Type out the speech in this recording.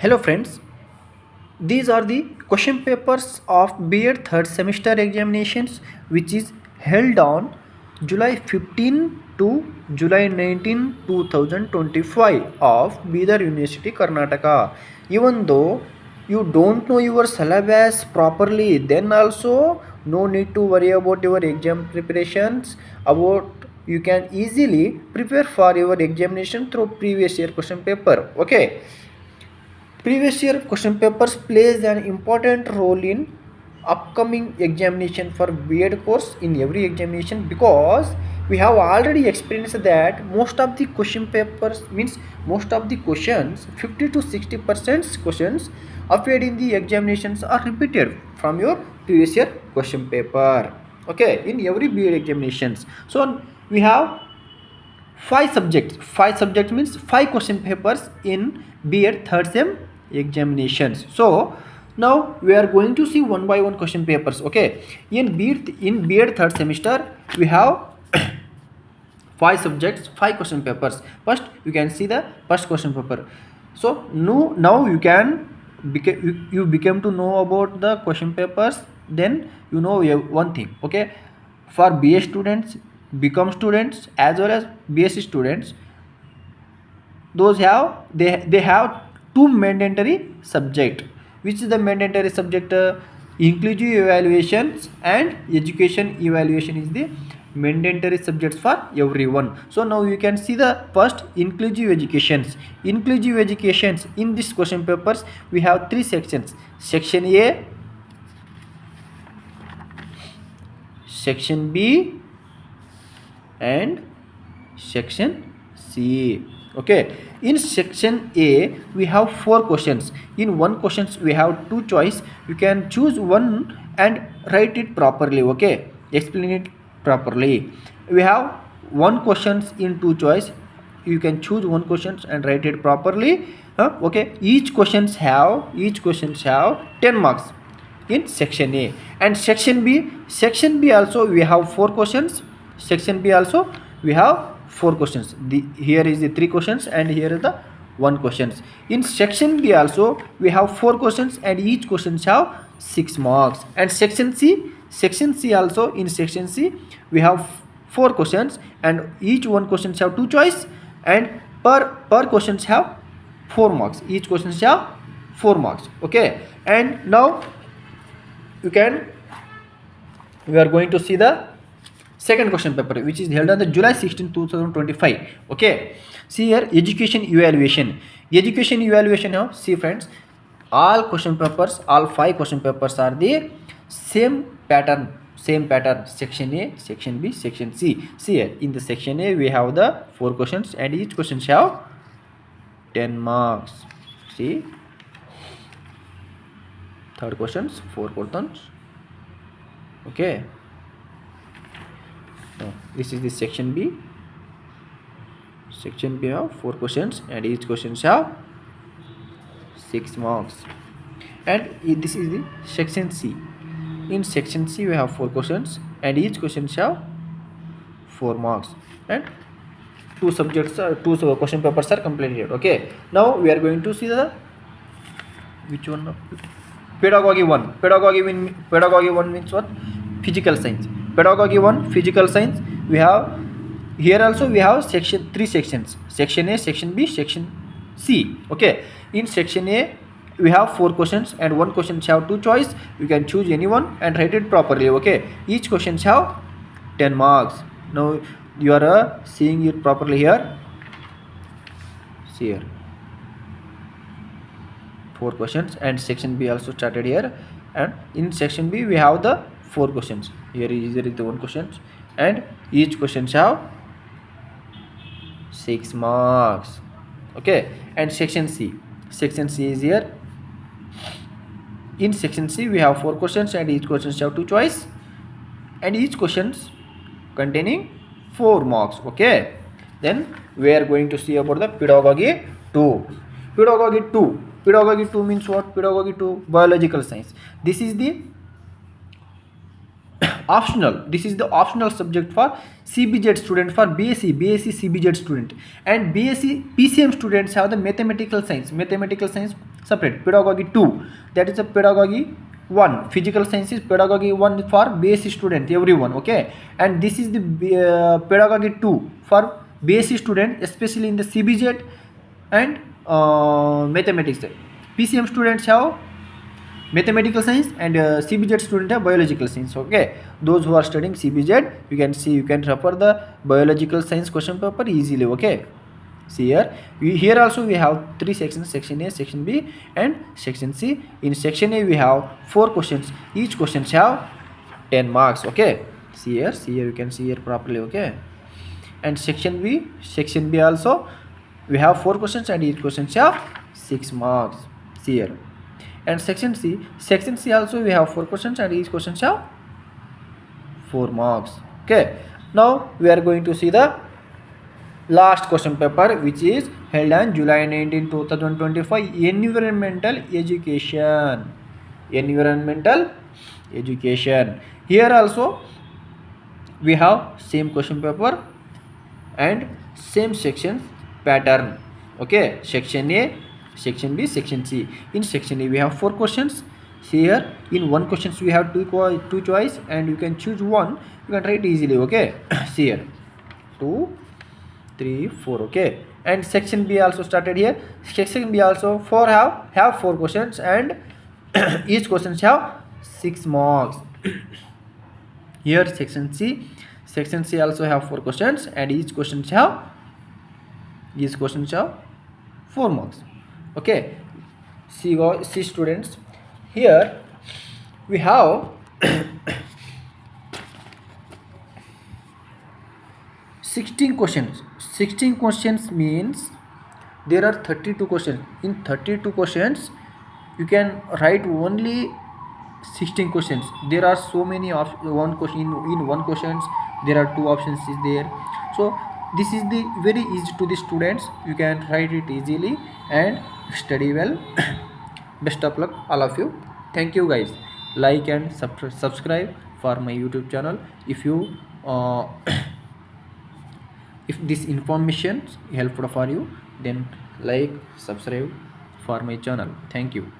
Hello friends, these are the question papers of B.Ed third semester examinations which is held on July 15 to July 19, 2025 of Bidar University, Karnataka. Even though you don't know your syllabus properly, then also no need to worry about your exam preparations. About you can easily prepare for your examination through previous year question paper. Okay. Previous year question papers plays an important role in upcoming examination for B.Ed course in every examination, because we have already experienced that most of the question papers means most of the questions 50 to 60% questions appeared in the examinations are repeated from your previous year question paper. Okay, in every B.Ed examinations. So we have five subjects means five question papers in B.Ed third sem examinations. So now we are going to see one by one question papers. Okay, in B.Ed third semester we have five subjects, five question papers. First you can see the first question paper. So now you can you became to know about the question papers, then you know one thing. Okay, for BA students, become students as well as BSc students, those have they have two mandatory subject. Which is the mandatory subject? Inclusive evaluations and education evaluation is the mandatory subjects for everyone. So now you can see the first inclusive educations. Inclusive educations, in this question papers we have three sections: section A, section B and section C. Okay, in section A we have four questions. In one questions we have two choice. You can choose one and write it properly. Okay, explain it properly. We have one questions in two choice. You can choose one questions and write it properly. Okay, each questions have 10 marks in section A. And section B also we have four questions. Section B also we have four questions. Here is the three questions and here is the one questions. In section B also we have four questions and each questions have 6 marks. And section C also, in section C we have four questions and each one questions have two choice, and per questions have 4 marks. Each questions have 4 marks. Okay, and now we are going to see the second question paper which is held on the July 16, 2025. Okay, see here, education evaluation. Now see friends, all question papers, all five question papers are the same pattern. Section A, section B, section C. See here, in the section A we have the four questions and each question have 10 marks. See, third questions, four questions. Okay, now this is the section B. Section B have four questions and each question have 6 marks. And this is the section C. In section C we have four questions and each question have 4 marks, and two question papers are completed. Okay, now we are going to see the which one of pedagogy 1. Pedagogy 1 means what? Physical science. Pedagogy 1 physical science. We have here also we have three sections: section A, section B, section C. Okay, in section A we have four questions and one question have two choice. You can choose any one and write it properly. Okay, each question have 10 marks. Now you are seeing it properly here. See here, four questions, and section B also started here. And in section B we have the four questions. Here is the one questions and each question have 6 marks. Okay, and section C is here. In section C we have four questions and each questions have two choice, and each questions containing 4 marks. Okay, then we are going to see about the pedagogy 2. Pedagogy 2 means what? Pedagogy 2 biological science. This is the optional subject for CBZ student, for BSc CBZ student, and BSc PCM students have the mathematical science. separate. Pedagogy 2, that is a pedagogy 1. Physical science is pedagogy 1 for base student, everyone, okay. And this is the pedagogy 2 for base student, especially in the CBZ and mathematics. PCM students have mathematical science and CBZ student have biological science, okay. Those who are studying CBZ, you can see, you can refer the biological science question paper easily, okay. See here, here also we have 3 sections, section A, section B and section C. In section A we have 4 questions, each questions have 10 marks, okay. See here, you can see here properly, okay. And section B also we have 4 questions and each questions have 6 marks. See here. And section C also we have 4 questions and each questions have 4 marks, okay. Now we are going to see the last question paper, which is held on July 19, 2025, environmental education. Here also we have same question paper and same section pattern, okay. Section A, section B, section C. In section A we have 4 questions. See here, in one questions we have two choice and you can choose one, you can write easily, okay. See here, 2, 3, 4, okay. And section B also started here. Section B also have 4 questions and each questions have 6 marks. Here section C also have 4 questions and each questions have 4 marks, okay. See students, here we have 16 questions. 16 questions means there are 32 questions. In 32 questions you can write only 16 questions. There are so many one question in one questions there are 2 options is there. So this is the very easy to the students, you can write it easily and study well. Best of luck all of you. Thank you guys. Like and subscribe for my YouTube channel. If you if this information helpful for you, then like, subscribe for my channel. Thank you.